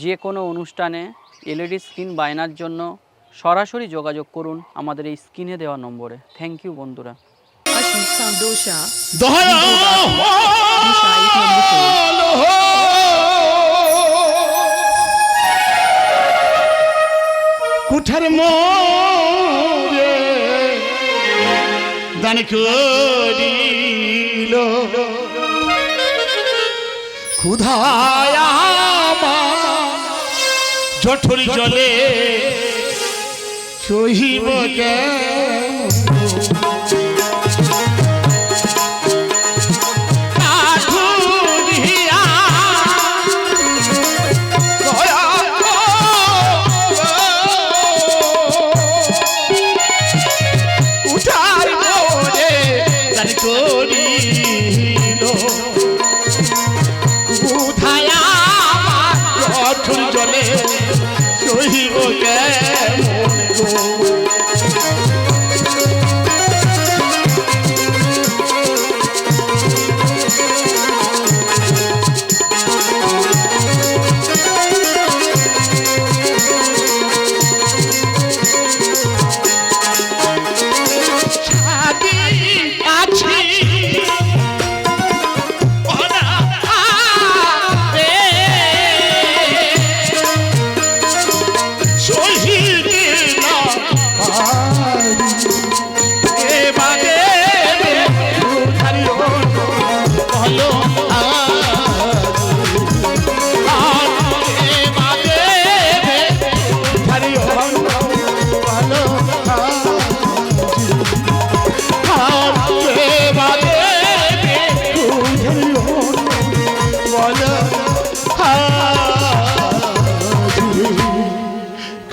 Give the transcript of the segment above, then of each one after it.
যে কোনো অনুষ্ঠানে এলইডি স্ক্রিন বায়নার জন্য সরাসরি যোগাযোগ করুন আমাদের এই স্ক্রিনে দেওয়া নম্বরে। থ্যাংক ইউ বন্ধুরা। কুঠার মোরে দান করিল ক্ষুধায় আমার জঠর জলে সহিব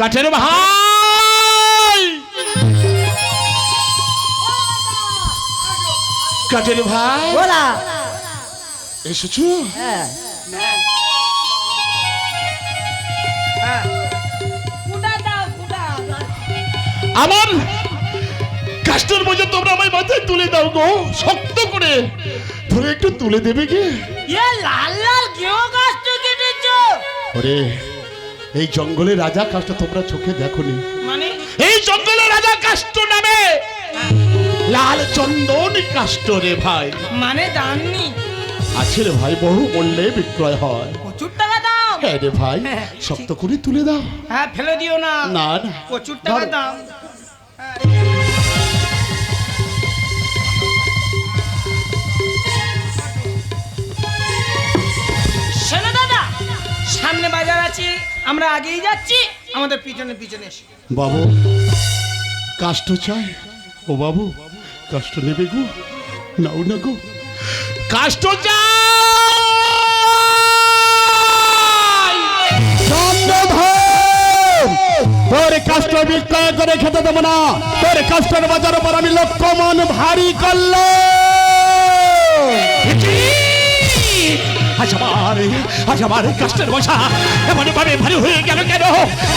কাঠের ভাই, কাঠের ভাই বলা এসেছো? হ্যাঁ আমার কাস্টর বোঝা তোমরা আমার মাথায় তুলে দাও গো, শক্ত করে ধরে একটু তুলে দেবে কি? লাল লাল কেউ কাষ্ট কেটেছো? ওরে এই জঙ্গলের রাজা কাষ্ট তোমরা চোখে দেখোনি? মানে এই জঙ্গলের রাজা কাষ্ট নামে লাল চন্দন কাষ্ট রে ভাই। মানে দামনি আছে রে ভাই, বহু মূল্যে বিক্রয় হয়। প্রচুর টাকা দাম। হ্যাঁ রে ভাই, শক্ত করে তুলে দাও। হ্যাঁ ফেলে দিও না। না না, প্রচুর টাকা দাম। শোনো দাদা, সামনে বাজার আছে, আমরা আগেই যাচ্ছি, আমাদের পিছনে পিছনে এসো। বাবু কাষ্ট চাই? ও বাবু কাষ্ট নেবে গো? নাও না গো, কাষ্ট চাই। তোর কাষ্ট বিক্রয় করে খেতে দেবো না, তোর কাষ্টের বাজার উপর আমি লক্ষ্যমন ভারী করলো। আজ আমার কাষ্টের বসা এমন ভাবে ভারী হয়ে গেল কেন?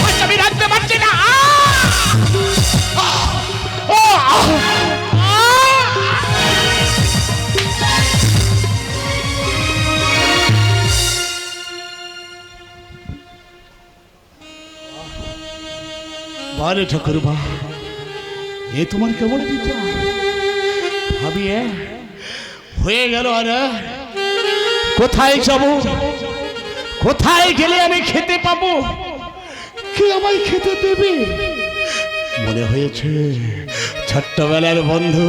আজ আমি রাখতে পারছি না। বারে ঠাকুর বা, এ তোমার কেমন বিচার ভাবি? হয়ে গেল আর কোথায় যাব? কোথায় গেলে আমি খেতে পাবো? কে আমায় খেতে দেবে? মনে হয়েছে ছোট্টবেলার বন্ধু,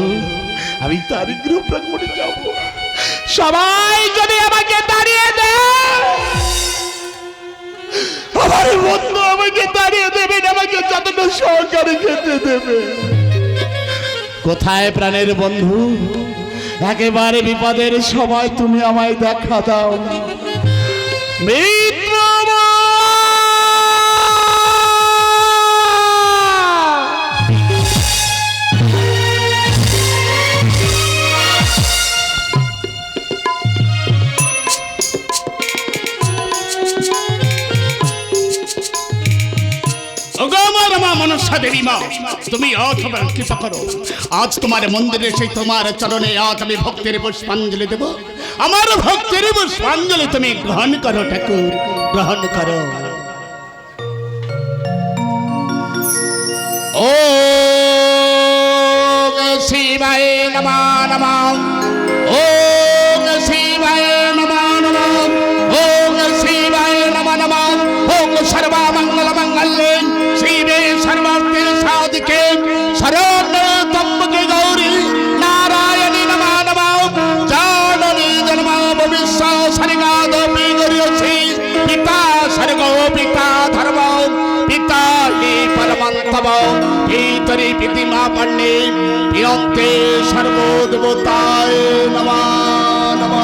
আমি তার গ্রুপে যাব। সবাই যদি আমাকে দাঁড়িয়ে দেয়, আমার বন্ধু আমাকে দাঁড়িয়ে দেবে, আমাকে যতটা সহকারে খেতে দেবে। কোথায় প্রাণের বন্ধু? একেবারে বিপদের সময় তুমি আমায় দেখা দাও। মিত্র মনসা দেবী মা, তুমি আজ আমার কৃপা করো। আজ তোমার মন্দিরে সেই তোমার চরণে আজ আমি ভক্তির পুষ্পাঞ্জলি দেব। আমার ভক্তির পুষ্পাঞ্জলি তুমি গ্রহণ করো ঠাকুর, গ্রহণ করো। ওম শিবায় নমঃ নমঃ, ওম শিবায় নমঃ নমঃ, ওম শিবায় নমঃ নমঃ, ওম সর্বমঙ্গল মঙ্গলে শিবে সর্বার্থ সাধিকে শরণ্যে ত্র্যম্বকে গৌরী নারায়ণী নমঃ নমঃ। জাননী জন্ম ভবিষ্য সর্গাদপি গরিয়সি, পিতা স্বর্গ পিতা ধর্ম পিতা হি পরমন্তম, পিতরি পিতিমা পণ্যে প্রিয়ন্তে সর্বদেবতায় নমঃ নমঃ।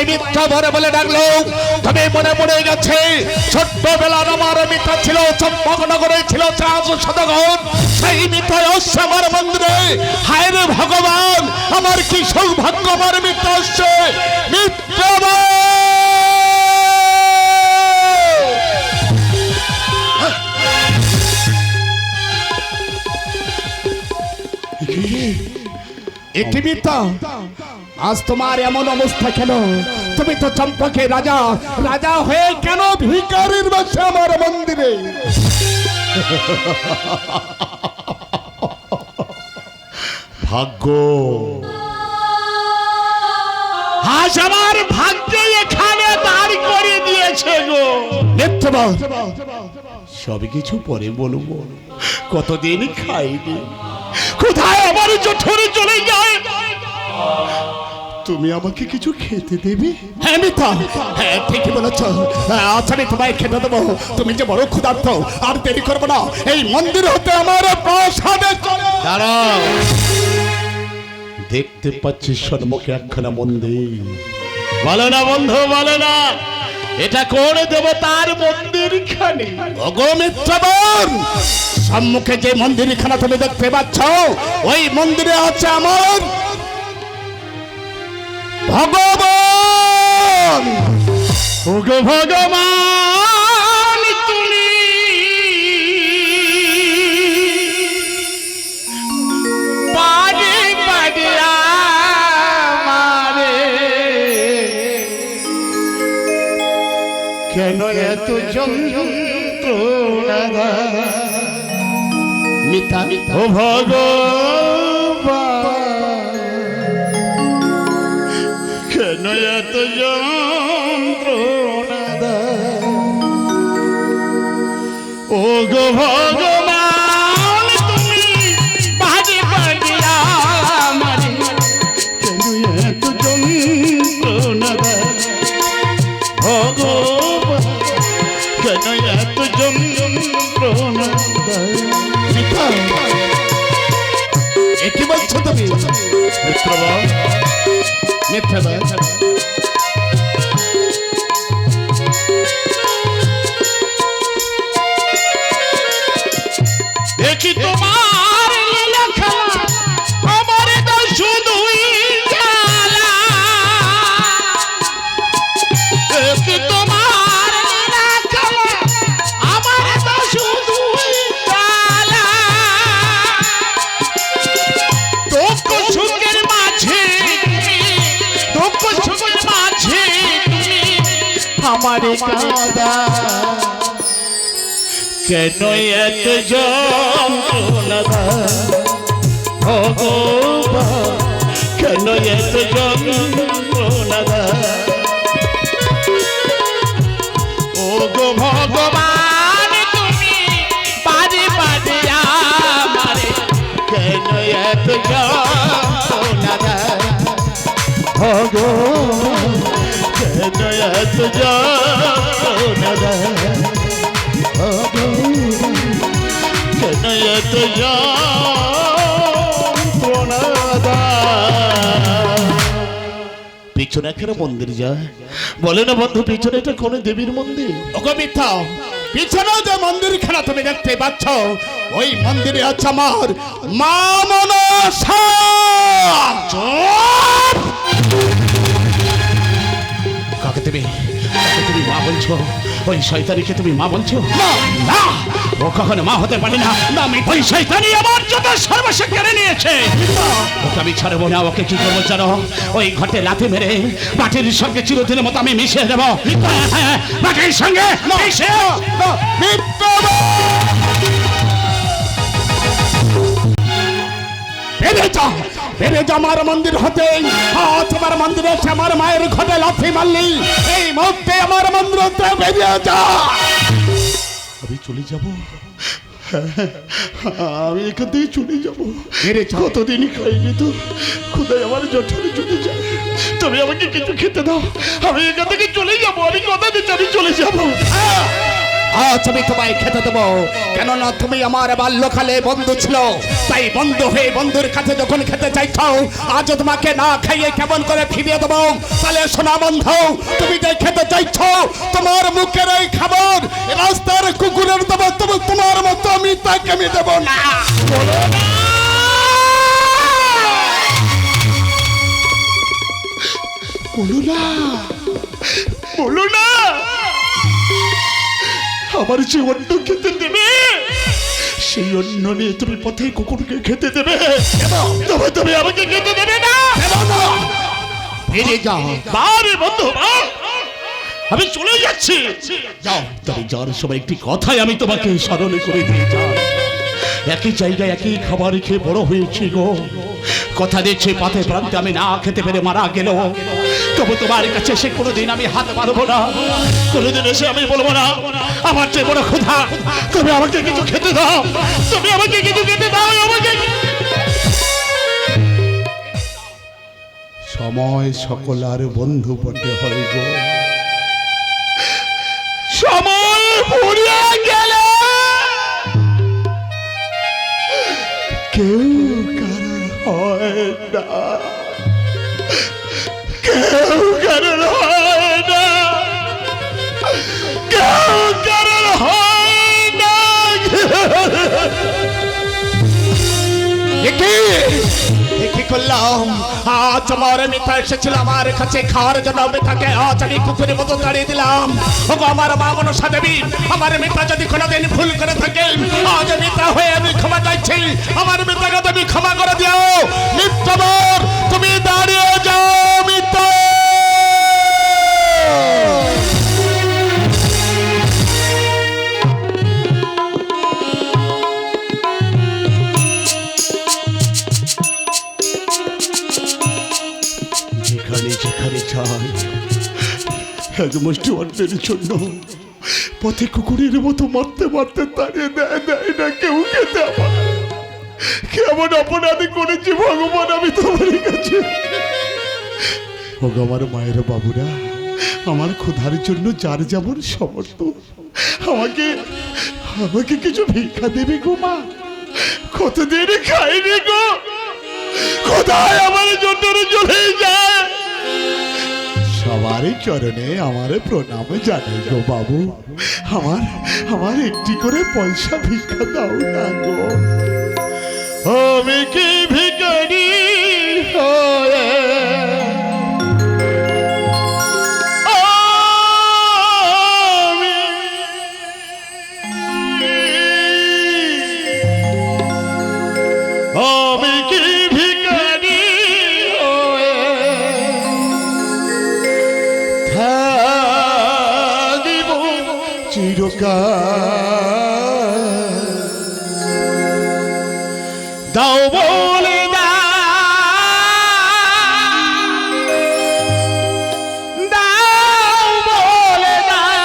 মিথ্যা ভরে বলে ডাকলো, তবে মনে পড়ে গেছে ছোট্টবেলার আমার মিথ্যা ছিল চম্পকনগরে ছিল 400 শতঘন, সেই মিথ্যায় আসছে আমার মন্দিরে। হায় রে ভগবান, আমার কি সৌভাগ্য, আমার মিথ্যা আসছে। মিথ্যা একটি মিথ্যা। আজ তোমার এমন অবস্থা কেন? তুমি তো চম্পকে রাজা, রাজা হয়ে কেন ভিখারির বসে আমার মন্দিরে? ভাগ্য, আজ আমার ভাগ্যে এখানে দাঁড় করে দিয়েছে গো। মিথ্যাবাদ, সবই কিছু পরে বলবো। কতদিন খাইনি, কোথায় আমার জঠরে চলে যায়। তুমি আমাকে কিছু খেতে দেবে? হ্যাঁ মিথ্যা, হ্যাঁ ঠিকই বলেছ। আচ্ছা আমি তোমায় খেতে দেবো। তুমি যে বড় ক্ষুধার্ত, আর দেরি করবো না, এই মন্দির হতে আমার প্রসাদে চলে। দাঁড়াও, দেখতে পাচ্ছি সম্মুখে একখানা মন্দির। বলো না বন্ধু, বলো না, এটা কোন দেবতার মন্দির খানি? ওগো মিথ্যাবান, সম্মুখে যে মন্দিরখানা তুমি দেখতে পাচ্ছ, ওই মন্দিরে আছে আমার ভগবান। ওগো ভগবান, তুমি পাড়ে পাড়ে আমারে কেন এত যন্ত্রণা দাও? মিথ্যা মিথ্যা, ও ভগবান, কেন এত যন্ত্রণা দাও? ও গো ভগবান, তুমি পাড়ে পাড়ে আমারে কেন এত যন্ত্রণা দাও? ভগবান, কেন এত যন্ত্রণা দাও? কি বলছো তুমি? মিথ্যাবাদ, মিথ্যাবাদ। দেখি তোমার লীলা খেলা, আমার তো শুধুই জ্বালা। দেখি তোমার লীলা খেলা, আমার তো শুধুই জ্বালা। দুঃখ সুখের মাঝে তুমি, দুঃখ সুখের মাঝে তুমি আমারে কাঁদা। কেন এত যন্ত্রণা দাও? ভগবান, কেন এত যন্ত্রণা দাও? ও গো ভগবান, তুমি পাড়ে পাড়ে আমারে কেন এত যন্ত্রণা দাও? ভগবান, কেন এত যন্ত্রণা দাও? কেন এত যন্ত্রণা দাও? পিছনে একটা মন্দির যায়, বলে না বন্ধু, পিছনে এটা কোন দেবীর মন্দির? ওগো মিথ্যা, পিছনে যে মন্দির খানা তুমি দেখতে পাচ্ছ, ওই মন্দিরে আছে আমার মা মনসা। কাকে তুমি মা বলছো? ওই শয়তানিকে তুমি মা বলছো? না না, ও ও কখনো মা হতে পারে না। ওই শয়তানি আমার যত সর্বস্ব কেড়ে নিয়েছে। ওকে আমি ছাড়বো না। ওকে কি করবো জানো? ওই ঘটে লাথি মেরে মাটির সঙ্গে চিরদিনের মতো আমি মিশিয়ে দেবো। মাটির সঙ্গে মিশে আমার মন্দির হতে তোমার মন্দিরে আমার মায়ের ঘটে লাথি মারলি। এই মুহূর্তে আমার মন্দির হতে বেরিয়ে যা। আমি চলে যাব। আমি এখান থেকে চলে যাবো। কতদিন খাইনি তো, খুদাই আমার জঠরে চলে যায়। তুমি আমাকে কিছু খেতে দাও, আমি এখান থেকে চলে যাবো। আমি কথা দিচ্ছি আমি চলে যাবো। আজ আমি তোমায় খেতে দেবো, কেননা তুমি আমার বাল্যকালে বন্ধু ছিল। তাই বন্ধু হয়ে বন্ধুর কাছে যখন খেতে চাইছো, আজ তোমাকে না খাইয়ে কেমন করে ফিরিয়ে দেবো? তাহলে শোনা বন্ধু, তুমি যে খেতে চাইছো তোমার মুখের এই খাবার রাস্তার কুকুরের দেবো, তবে তোমার মতো আমি তাকে আমি দেবো না। বলো না, বলো না, আমার যে অন্ন খেতে দেবে, সেই অন্ন নিয়ে তুমি পথে কুকুরকে খেতে দেবে, তবে তুমি আমাকে খেতে দেবে না। বন্ধু, আমি চলে যাচ্ছি। যাও, তবে যাওয়ার সময় একটি কথাই আমি তোমাকে স্মরণে করে দিয়ে যাই। একই জায়গায় একই খাবার খেয়ে বড় হয়েছি গো। কথা দিচ্ছি পথে প্রান্তে আমি না খেতে পেরে মারা গেল, তবু তোমার কাছে সে কোনোদিন আমি হাত মারবো না। কোনোদিন এসে আমি বলবো না আমার চেয়ে বড় ক্ষুধা, তুমি আমাকে কিছু খেতে দাও, তুমি আমাকে কিছু খেতে দাও। আমাকে সময় সকল আর বন্ধু বটে হয় গো। সময় ফুরিয়ে গেলে কেউ কারণ হয় না, কেউ কারণ হয় না, কেউ কারণ হয় না। কি করলাম? আজ আমার মিতা এসেছিল আমার কাছে খাওয়ার জন্য, মিতাকে আজ আমি কুকুরের মতো তাড়িয়ে দিলাম। আমার মা মনসা দেবী, আমার মিতা যদি কোনোদিন ভুল করে থাকে, আজ মিতা হয়ে আমি ক্ষমা চাইছি। আমার মিতাকে তুমি ক্ষমা করে দিও। মিথ্যাবার তুমি দাঁড়িয়ে যাও। মিথ্যা যেখানে চাই এক মুষ্টি অন্যের জন্য পথে কুকুরের মতো মারতে মারতে তাড়িয়ে দেয় না কেউ খেতে। আমার কেমন অপরাধী করেছি ভগবান আমি তোমার কাছে। আমার মায়ের বাবুরা আমার ক্ষুধার জন্য যার যেমন সমর্থ, আমাকে আমাকে কিছু ভিক্ষা দেবে গো মা। কতদিন খাইনি গো, কোথায় আমার জন্য চলে যায়। সবারই চরণে আমার প্রণাম জানাই গো বাবু। আমার একটি করে পয়সা ভিক্ষা দাও না গো। আমি কি ভিখারি হয়ে আমি কি ভিখারি হয়ে থাকিব চিরকাল। দাও বলে দাও বলে দাও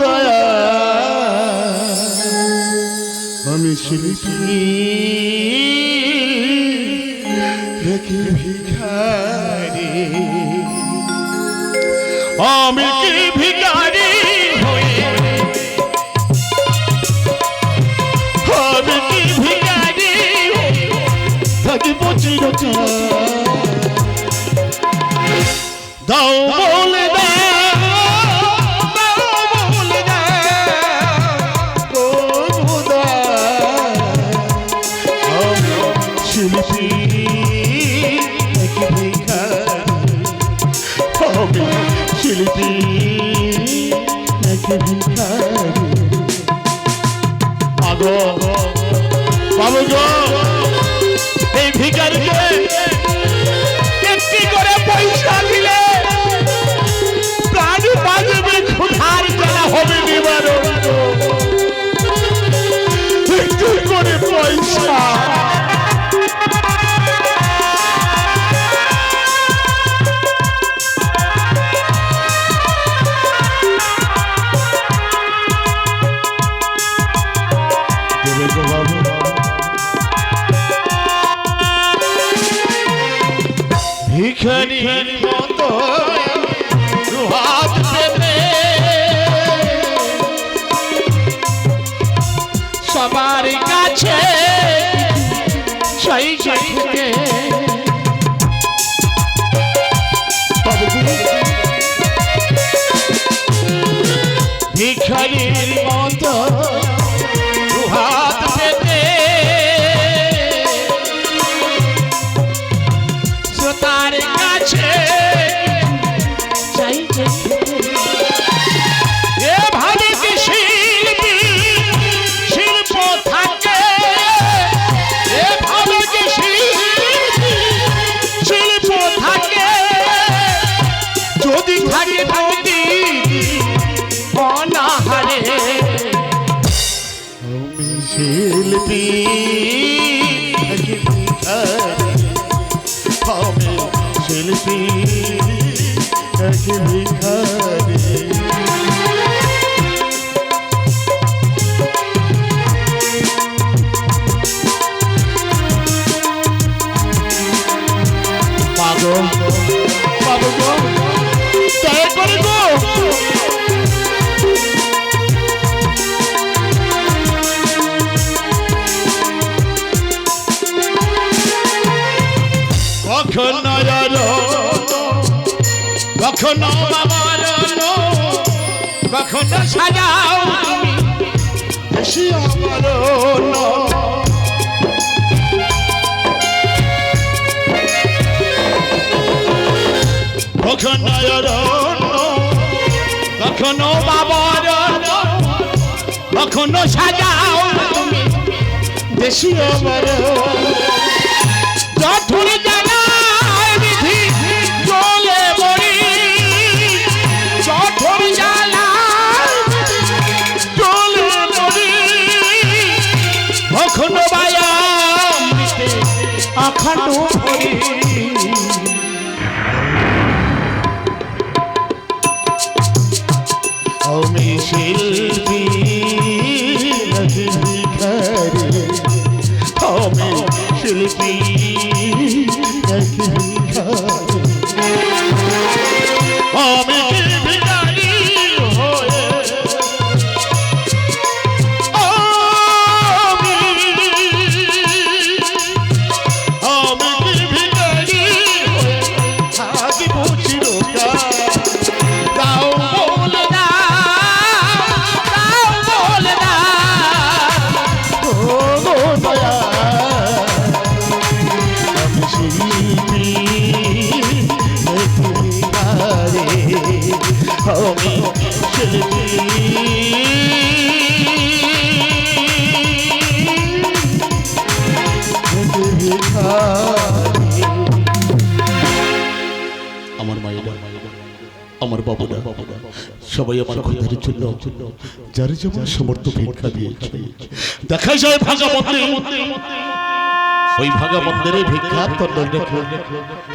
দয়া। আমি শিল্পী দেখি ভিখারি, আমি কি ভিখারি হয়ে, আমি কি ভিখারি থাকিব চিরকাল। দাও বলে শিল্পী শিল্পী বাবু গো এই ভিখারিকে একটি করে পয়সা দিলে প্রাণ বাঁচবে, ক্ষুধার জ্বালা হবে নিবারণ। একটু করে পয়সা দেবে গো বাবু। ভিখারির মতো হাত পেতে সবার কাছে সেই থেকে ভিখারির মতো হাত পেতে শ্রোতার কাছে এভাবে কি শিল্পী শিল্প থাকে, এভাবে কি শিল্পী শিল্প থাকে, যদি থাকে যদি অনাহারে আমি শিল্পী আমি শিল্পী ভিখারি। মাগো বাবু গো দয়া করে গো কখনো কখনো বাবার কখনো সাজাও তুমি বেশি আমার কখনো কখনো বাবার কখনো সাজাও তুমি বেশি আমার জঠুরি জানায় বিধি চলে মরি, জঠুরি জানায় চলে মরি, কখনো বায়ামৃতে আখানো ভরি। আমি শিল্পী ভিখারি, আমি শিল্পী আমি ভিখারি হয়ে আমি ভিখারি হয়ে থাকিব চিরকাল। দাও বলে দাও বলে দাও ও দয়া আমি শিল্পী ভিখারি, আমি শিল্পী আমার মায়েরা আমার বাবুরা সবাই আমার কথার জন্য যারা যেমন সমর্থ ভিক্ষা দিয়েছে। দেখা যায় ভাগা মন্দির, ওই ভাগা মন্দিরে ভিক্ষা তন্ডল রেখে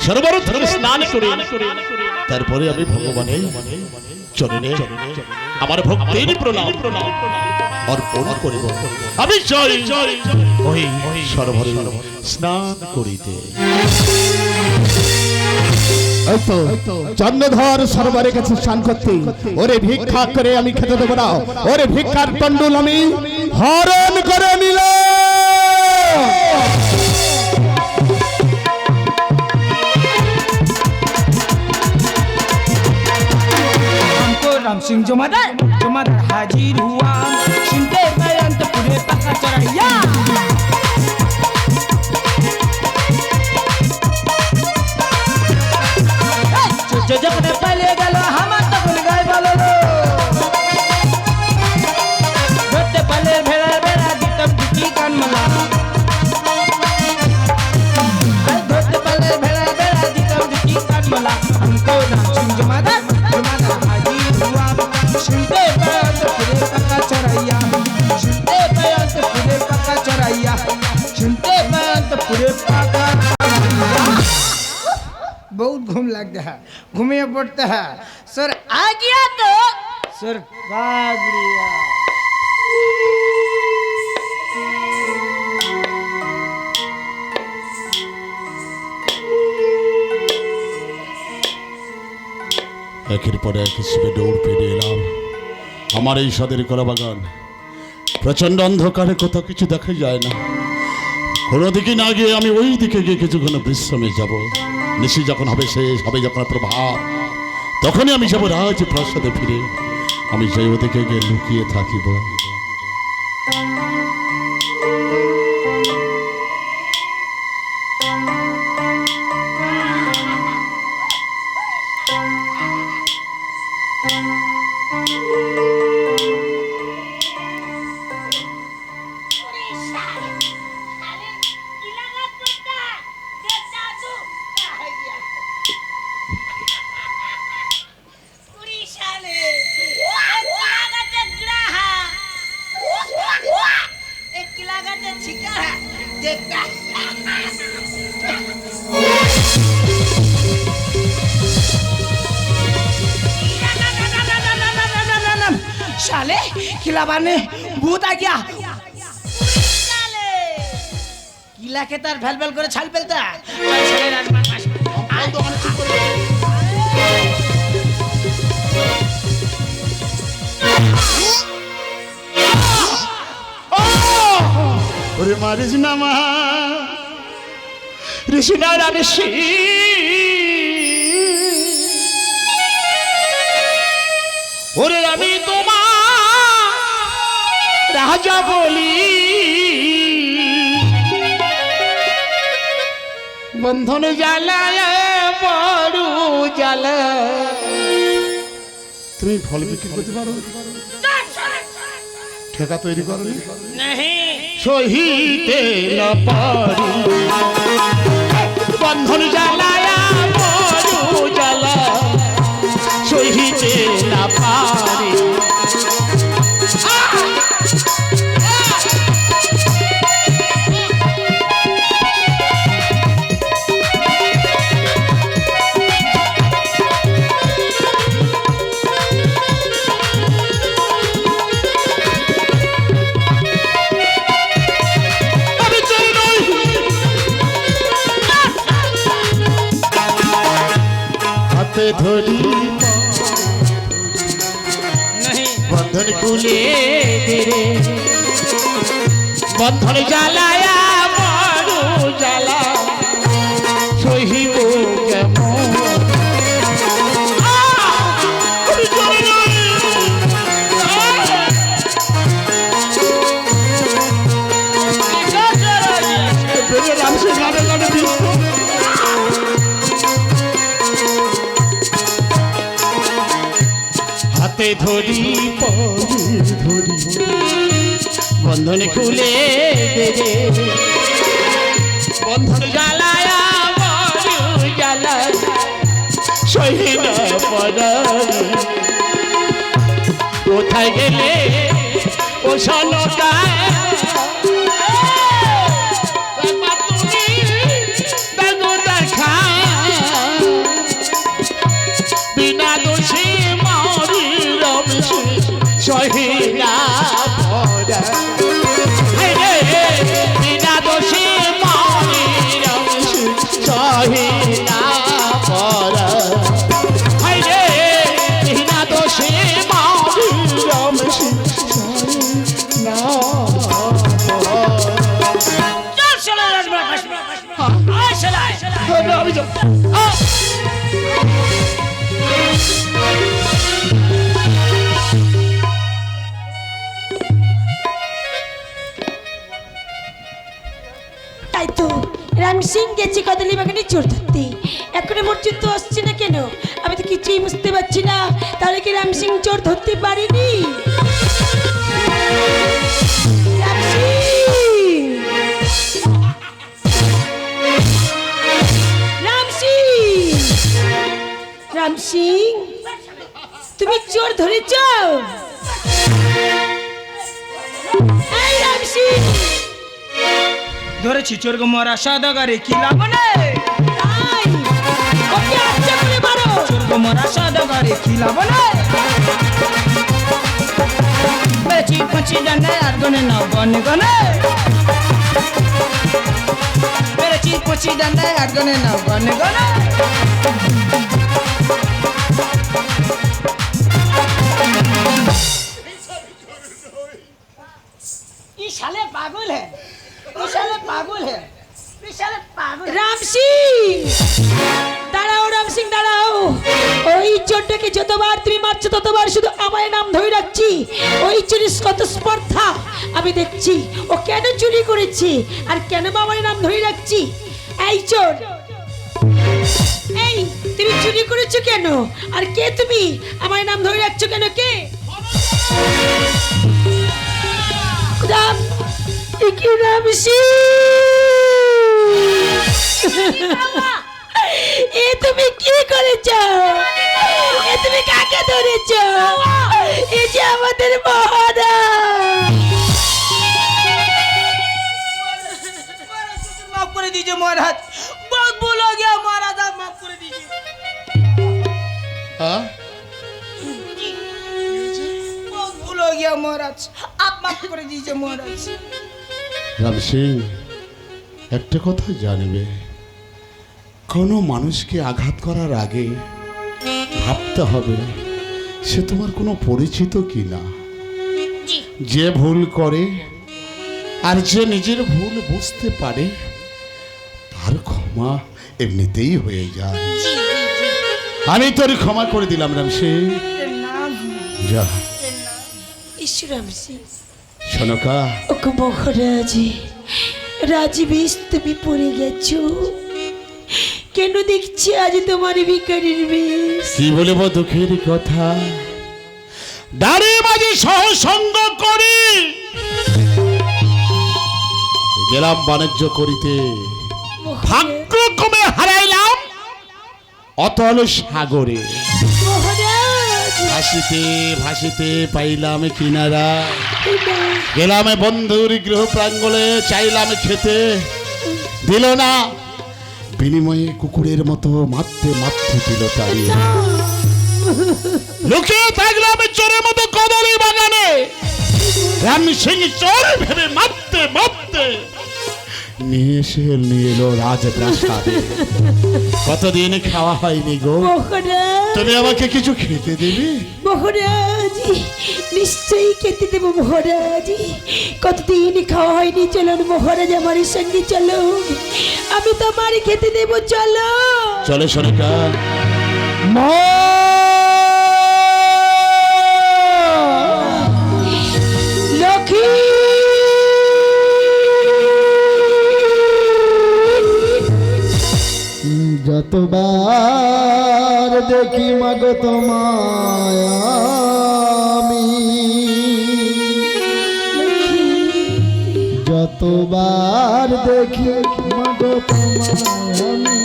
সরোবর থেকে স্নান করে তারপরে আমি ভগবানের চরণে আমার ভক্তির প্রণাম অর্পণ করিব। আমি চাই ওই সরোবরে স্নান করিতে। চন্দ্রধর সরোবরের কাছে স্নান করতে, ওরে ভিক্ষা করে আমি খেতে দেবো না, ওরে ভিক্ষার তন্ডুল আমি হরণ করে নিল। राम सिंह जमादार हाजिर हुआ, सुनते बयान तो पूरे पक्का चढ़ाइया। जजकने पहले गलो हम तो भूल गए बोलो गट्टे पहले भेड़ा भेड़ा दितम दिकी कान मला बोला हमको राम सिंह जमादार हाजिर हुआ सुनते बयान तो पूरे पक्का चौरैया सुनते बयान तो पूरे पक्का चौरैया सुनते बयान तो पूरे पक्का चौरैया। बहुत घूम लग गया घूमे पड़ता है सर आ गया तो सर भाग लिया। একের পর এক হিসেবে দৌড় পেরিয়ে এলাম আমার এই সাদের কলা বাগান। প্রচন্ড অন্ধকারে কোথাও কিছু দেখা যায় না। কোনো দিকে না গিয়ে আমি ওই দিকে গিয়ে কিছুক্ষণ বিশ্রামে যাব। নিশি যখন হবে শেষ হবে যখন প্রভাত তখনই আমি যাবো রাজ প্রাসাদে ফিরে। আমি সেই ওদিকে গিয়ে লুকিয়ে থাকিব। साले खिलाबाने भूत आ गया किला के तार भेल भेल करे छाल पेलता चल चले राजमाता ওরে মারিস না মা ঋষিনা ঋষি ওরে আমি তোমার রাজা বলি বন্ধন জ্বালায় বড় জ্বালা। তুমি ফল বিক্রি করতে পারো ঠেকা তৈরি করো সহিতে না পারি বন্ধন জ্বালায়া বড় জ্বালা সহিতে না পারি। ধরি বন্ধন খুলে রে বন্ধন জ্বালায়া বড় জ্বালা সহিব কেমন। হাতে ধরি পরে ধরি বন্ধন খুলে দে বন্ধন জ্বালায়া বড় জ্বালা সহিন পরারি। কোথায় গেলে ও সনকায় বিনা দোষে সহিনা পরা বিনা দোষে সহিনা পরা বিনা দোষে তাই তো রাম সিং গেছে কদলি বাগানে চোর ধরতে এখনো পর্যন্ত আসছে না কেন আমি তো কিছুই বুঝতে পারছি না তাহলে কি রাম সিং চোর ধরতে পারেনি রাম সিং রাম সিং সিং, তুমি চোর ধরেছ? এই রাম সিং, ধরেছি চোর গো মরা সদাগরে কি লাভ নেই। তাই ওকে আচ্ছা করে মারো। চোর গো মরা সদাগরে কি লাভ নেই। বেচি পচি জানে আর গনে না গনে গনে। বেচি পচি জানে আর গনে না গনে গনে। ये साले पागल है, ये साले पागल है, ये साले पागल है। রাম সিং, দাঁড়াও রাম সিং দাঁড়াও। ওই চোরটাকে যতবার তুমি মারছো ততবার শুধু আমায় নাম ধরে রাখছি। ওই চুরির কত স্পর্ধা আমি দেখছি। ও কেন চুরি করেছে আর কেন বা আমার নাম ধরে রাখছি? এই চোর, এই তুমি চুরি করেছো কেন? আর কে তুমি? আমার নাম ধরে রাখছো কেন? কে? রাম, কি রাম সিং? এ তুমি কি করেছ? এ তুমি কাকে ধরেছ? এ যে আমাদের মহারাজ। माफ कर दीजिए महाराज, बहुत भूल हो गया महाराज, आप माफ कर दीजिए। হ্যাঁ बहुत भूल हो गया महाराज, आप माफ कर दीजिए महाराज। রাম সিং, একটা কথা জানবে, কোনো মানুষকে আঘাত করার আগে ভাবতে হবে সে তোমার কোনো পরিচিত কি না। যে ভুল করে আর যে নিজের ভুল বুঝতে পারে তার ক্ষমা এমনিতেই হয়ে যায়। আমি তোর ক্ষমা করে দিলাম রাম সিং, যা। ঈশ্বর রাম সিং, শোনকা, ওকে মহারাজ রাজবেশ তুমি পড়ে গেছো কেন? দেখছি আজ তোমার ভিখারির বেশ। কি বলবো দুঃখের কথা, দাঁড়িয়ে মাঝে সহসঙ্গ করি গেলাম বাণিজ্য করিতে, ভাগ্য কমে হারাইলাম অতল সাগরে। মহারাজ, ভাসিতে ভাসিতে পাইলাম কিনারা, গেলাম বন্ধুর গৃহ প্রাঙ্গলে, চাইলাম খেতে দিল না, বিনিময়ে কুকুরের মতো মারতে মারতে দিল তারি। লুকিয়ে থাকলাম চোরের মতো কদলি বাগানে, রাম সিং চোর ভেবে মারতে মারতে নিয়ে এসে নিয়ে এলো রাজপ্রাসাদে। কতদিন খাওয়া হয়নি গো, মহারাজ, তুমি আমাকে কিছু খেতে দেবে? মহারাজ নিশ্চয়ই খেতে দেবো মহারাজ। কতদিন খাওয়া হয়নি, চলুন মহারাজ আমার সঙ্গে চলো, আমি তোমার খেতে দেবো, চলো। চলে সোনিকা। লক্ষ্মী, যতবার দেখি মাগো তোমায় আমি, যতবার দেখি মাগো তোমায় আমি,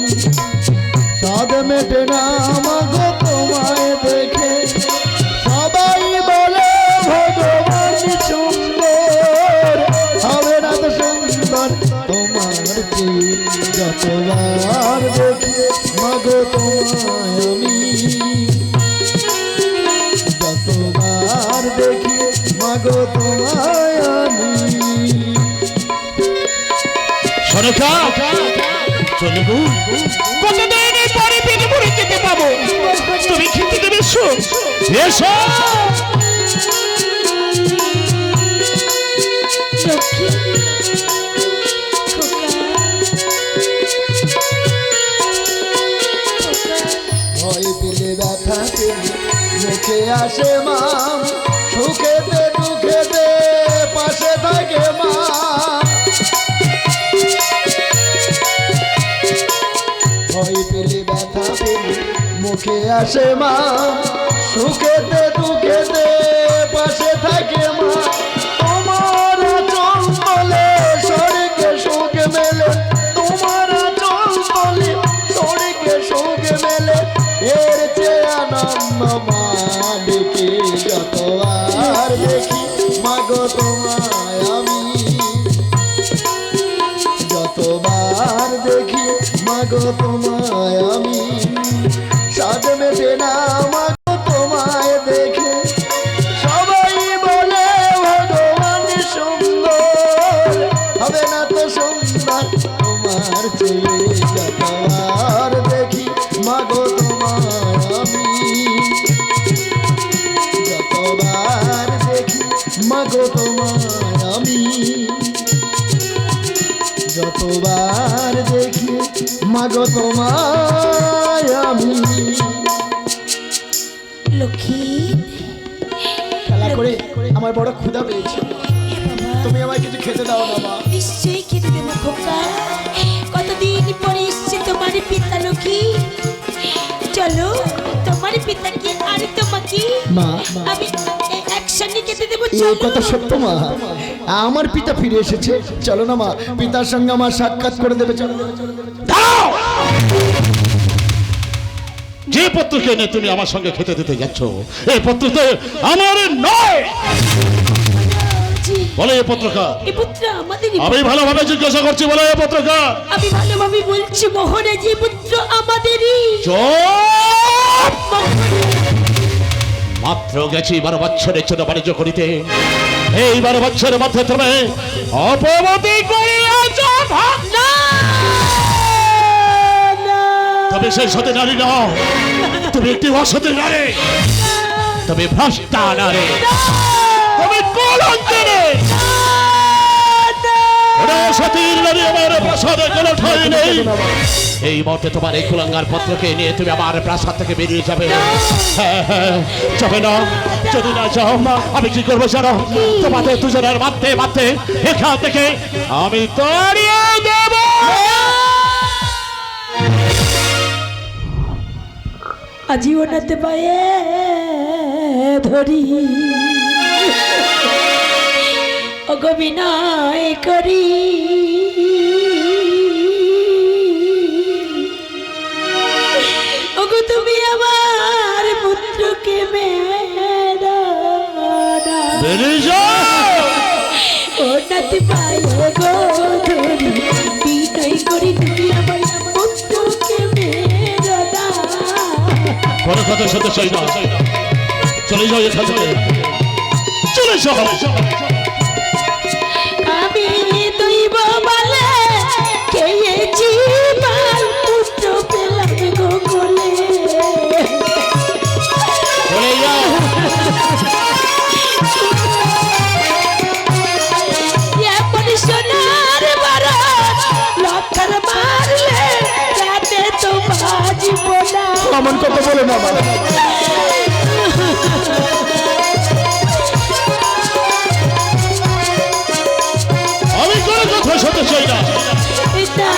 সাদ মেটে না মাগো তোমায় দেখে। সবাই বলে ভগবান সুন্দর, হবে না তো সুন্দর তোমার চেয়ে। যতবার দেখি মাগো তোমায় আমি, যতবার দেখি মাগো তোমায় আমি। সোনিকা, চলে গো, কতদিন পরে পেটে ভরে খেতে পাবো, তুমি খেতে দেবে? এসো এসো। লক্ষ্মী, ভয় পেলে ব্যথা পেলে মুখে আসে মা, সুখেতে দুঃখেতে পাশে থাকে মা। ভয় পেলে ব্যথা পেলে মুখে আসে মা, সুখেতে দুঃখেতে পাশে থাকে মা। তোমার চল তলে স্বর্গে সুখ মেলে, তোমার চল তলে স্বর্গে সুখ মেলে। এর চেয়ে মাগো তোমায় আমি সাজ মেটে না মাগো তোমায় দেখে সবাই বলে ভগবান সুন্দর হবে না তো সুন্দর তোমার চেয়ে যতবার দেখি মাগো তোমায় আমি যতবার দেখি মাগো তোমায় আমি যতবার দেখি মাগো তোমায় আমি লক্ষ্মী খেলা করে আমার বড় ক্ষুধা পেয়েছে এ বাবা, তুমি আমায় কিছু খেতে দাও না মা নিশ্চয়ই খেতে দেবো খোকা। কতদিন পরে এসছে তোমার পিতা লক্ষ্মী। চলো তোমার পিতাকে আর তোমাকে মা আমি একসঙ্গে খেতে দেবো। এই চলো কথা সত্য মা আমার পিতা ফিরে এসেছে চলো না মা পিতার সঙ্গে আমার সাক্ষাৎ করে দেবে চলো দাও! যে পুত্রকে এনে তুমি আমার সঙ্গে খেতে দিতে যাচ্ছ এই পুত্র তো আমার নয়। জি, বলে এই পুত্রকা এ পুত্র আমাদেরই। আমি ভালোভাবে জিজ্ঞাসা করছি, বলে এই পুত্রকা আমি ভালোভাবে বলছি মহারাজ, এ পুত্র আমাদেরই। চুপ! মাত্র গেছি 12 বছরের জন্য বাণিজ্য করিতে, এই 12 বছরের মধ্যে তুমি অপমতি করিয়াছ। না, না, তবে সেই সতী নারী নও, তুমি একটি অসতী নারী, তুমি ভ্রষ্টা নারী, তুমি কলঙ্কিনী। ওরে সতীর নারী, আমার প্রাসাদে কোনো ঠাঁই নেই। এই মুহূর্তে তোমার এই কুলাঙ্গার পত্রকে নিয়ে তুমি আমার প্রাসাদ থেকে বেরিয়ে যাবে। হ্যাঁ, হ্যাঁ, যাবে না। যদি না যাও আমি কি করবো জানো? তোমাদের দুজনের মারতে মারতে এখান থেকে আমি তাড়িয়ে দেব। আজি ওনাতে পায়ে ধরি ওগো বিনয় করি, ওগো তুমি আমার পুত্রকে মেরা বেরিয়ে যাও। ওনাতে পায়ে গো ধরি বিনয় করি, তুমি আমার পুত্রকে মেরা। কোনো কথা শুনতে চাই না, চলে যাও এখান থেকে, চলে যাও। আমি দৈব বলে খেয়েছি মাল, পুত্র পেলাম গো কোলে। চলে যাও। এমন সোনার বারণ লক্ষর মারলে রাতে তো বাজিব না। এমন কথা বলে না মা আমি কোনো কথা শুনতে চাই না। এটা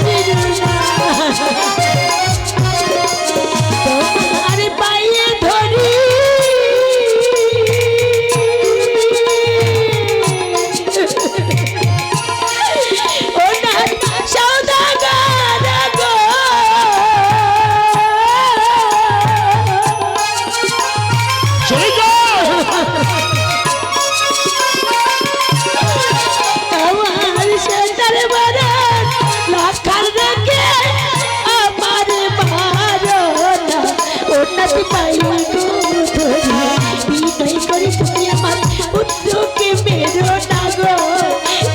বিরুনা। তোমার পায়ে ধরি ওনার সওদাগর গো, চলে যাও। আমার সেটার বারণ লক্ষর রেখে আমার বারণ ওনাতে পায়ে গো ধরি বিনয় করি, তুমি আমার পুত্রকে মেরো না গো।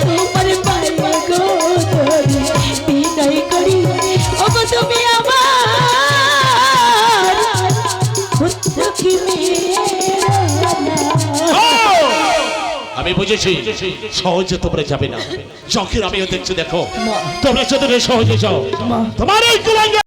তোমার পায়ে গো ধরি বিনয় করি, ওগো তুমি আমার পুত্রকে মেরো না। আমি বুঝেছি সহজে তোমরা যাবে না, চোখের আমিও দেখছি। দেখো তোমরা যদি সহজে যাও তোমার এই কুলাঙ্গা